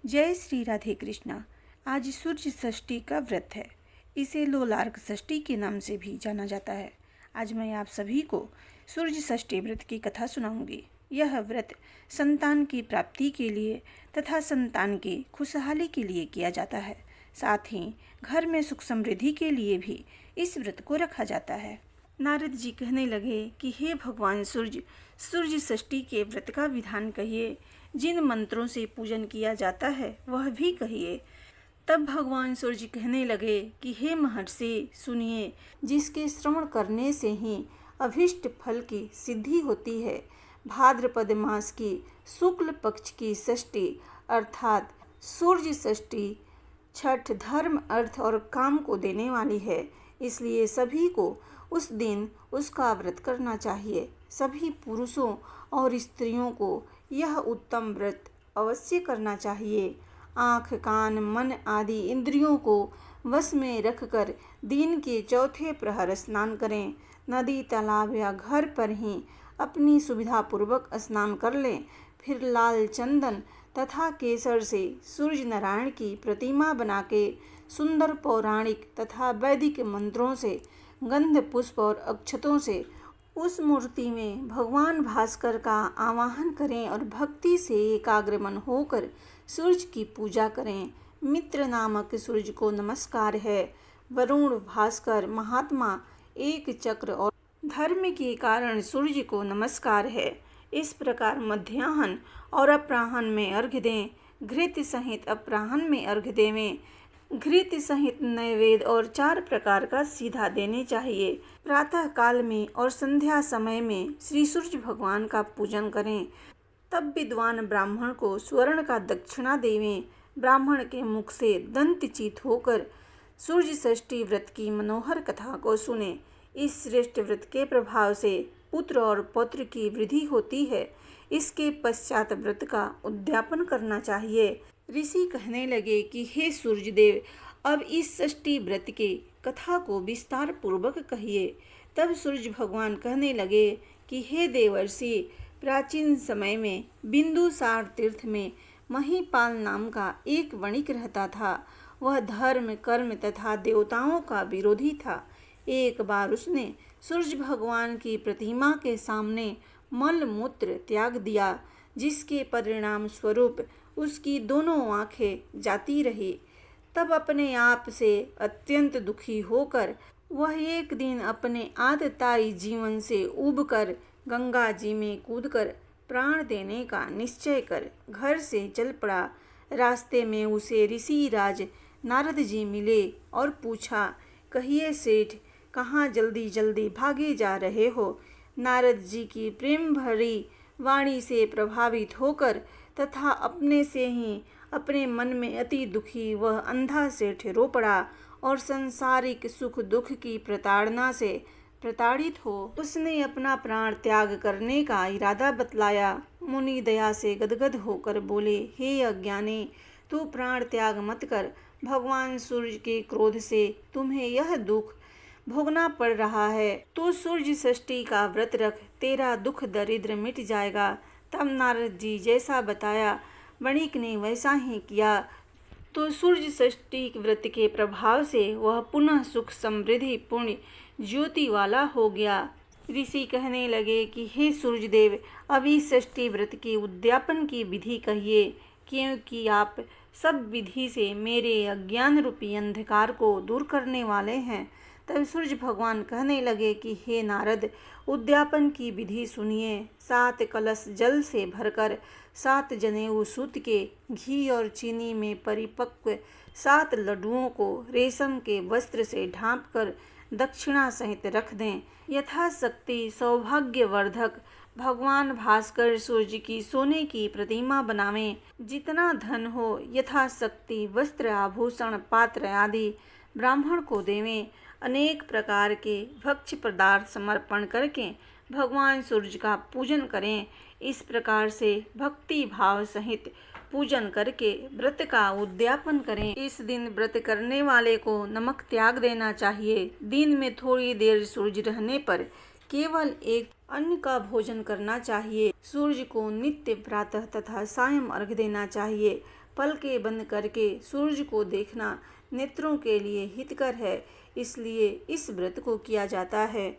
जय श्री राधे कृष्णा। आज सूर्य षष्ठी का व्रत है। इसे लोलार्क षष्ठी के नाम से भी जाना जाता है। आज मैं आप सभी को सूर्य षष्ठी व्रत की कथा सुनाऊंगी। यह व्रत संतान की प्राप्ति के लिए तथा संतान की खुशहाली के लिए किया जाता है। साथ ही घर में सुख समृद्धि के लिए भी इस व्रत को रखा जाता है। नारद जी कहने लगे कि हे भगवान सूर्य षष्ठी के व्रत का विधान कहिए। जिन मंत्रों से पूजन किया जाता है वह भी कहिए। तब भगवान सूर्य कहने लगे कि हे महर्षि सुनिए, जिसके श्रवण करने से ही अभीष्ट फल की सिद्धि होती है। भाद्रपद मास की शुक्ल पक्ष की षष्ठी अर्थात सूर्य षष्ठी छठ धर्म अर्थ और काम को देने वाली है। इसलिए सभी को उस दिन उसका व्रत करना चाहिए। सभी पुरुषों और स्त्रियों को यह उत्तम व्रत अवश्य करना चाहिए। आँख कान मन आदि इंद्रियों को वश में रखकर दिन के चौथे प्रहर स्नान करें। नदी तालाब या घर पर ही अपनी सुविधा पूर्वक स्नान कर लें। फिर लाल चंदन तथा केसर से सूर्य नारायण की प्रतिमा बना के सुंदर पौराणिक तथा वैदिक मंत्रों से गंध पुष्प और अक्षतों से उस मूर्ति में भगवान भास्कर का आवाहन करें और भक्ति से एकाग्रमन होकर सूर्य की पूजा करें। मित्र नामक सूर्य को नमस्कार है। वरुण भास्कर महात्मा एक चक्र और धर्म के कारण सूर्य को नमस्कार है। इस प्रकार मध्याह्न और अपराह्न में अर्घ्य दें। घृत सहित अपराह्न में अर्घ्य देवें। घृत सहित नैवेद्य और 4 प्रकार का सीधा देने चाहिए। प्रातः काल में और संध्या समय में श्री सूर्य भगवान का पूजन करें। तब विद्वान ब्राह्मण को स्वर्ण का दक्षिणा देवें। ब्राह्मण के मुख से दंतचित होकर सूर्य षष्ठी व्रत की मनोहर कथा को सुने। इस श्रेष्ठ व्रत के प्रभाव से पुत्र और पौत्र की वृद्धि होती है। इसके पश्चात व्रत का उद्यापन करना चाहिए। ऋषि कहने लगे कि हे सूर्यदेव, अब इस षष्ठी व्रत की कथा को विस्तार पूर्वक कहिए। तब सूर्य भगवान कहने लगे कि हे देवर्षि, प्राचीन समय में बिंदुसार तीर्थ में महीपाल नाम का एक वणिक रहता था। वह धर्म कर्म तथा देवताओं का विरोधी था। एक बार उसने सूर्य भगवान की प्रतिमा के सामने मल मूत्र त्याग दिया, जिसके परिणाम स्वरूप उसकी दोनों आंखें जाती रही। तब अपने आप से अत्यंत दुखी होकर वह एक दिन अपने आतताई जीवन से ऊबकर गंगा जी में कूदकर प्राण देने का निश्चय कर घर से चल पड़ा। रास्ते में उसे ऋषि राज नारद जी मिले और पूछा, कहिए सेठ, कहाँ जल्दी जल्दी भागे जा रहे हो? नारद जी की प्रेम भरी वाणी से प्रभावित होकर तथा अपने से ही अपने मन में अति दुखी वह अंधा सेठ रो पड़ा और सांसारिक सुख दुख की प्रताड़ना से प्रताड़ित हो उसने अपना प्राण त्याग करने का इरादा बतलाया। मुनि दया से गदगद होकर बोले, हे अज्ञानी, तू प्राण त्याग मत कर। भगवान सूर्य के क्रोध से तुम्हें यह दुख भोगना पड़ रहा है। तू सूर्य षष्ठी का व्रत रख, तेरा दुख दरिद्र मिट जाएगा। तब नारद जी जैसा बताया वणिक ने वैसा ही किया तो सूर्य षष्ठी व्रत के प्रभाव से वह पुनः सुख समृद्धि पुण्य ज्योति वाला हो गया। ऋषि कहने लगे कि हे सूर्यदेव, अभी षष्ठी व्रत के उद्यापन की विधि कहिए, क्योंकि आप सब विधि से मेरे अज्ञान रूपी अंधकार को दूर करने वाले हैं। तब सूर्य भगवान कहने लगे कि हे नारद, उद्यापन की विधि सुनिए। 7 कलश जल से भरकर 7 जनेऊ सूत के घी और चीनी में परिपक्व 7 लड्डुओं को रेशम के वस्त्र से ढांपकर दक्षिणा सहित रख दें। यथाशक्ति सौभाग्यवर्धक भगवान भास्कर सूर्य की सोने की प्रतिमा बनावें। जितना धन हो यथाशक्ति वस्त्र आभूषण पात्र आदि ब्राह्मण को देवें। अनेक प्रकार के भक्ष्य पदार्थ समर्पण करके भगवान सूर्य का पूजन करें। इस प्रकार से भक्ति भाव सहित पूजन करके व्रत का उद्यापन करें। इस दिन व्रत करने वाले को नमक त्याग देना चाहिए। दिन में थोड़ी देर सूर्य रहने पर केवल एक अन्न का भोजन करना चाहिए। सूर्य को नित्य प्रातः तथा सायं अर्घ्य देना चाहिए। पलकें बंद करके सूरज को देखना नेत्रों के लिए हितकर है, इसलिए इस व्रत को किया जाता है।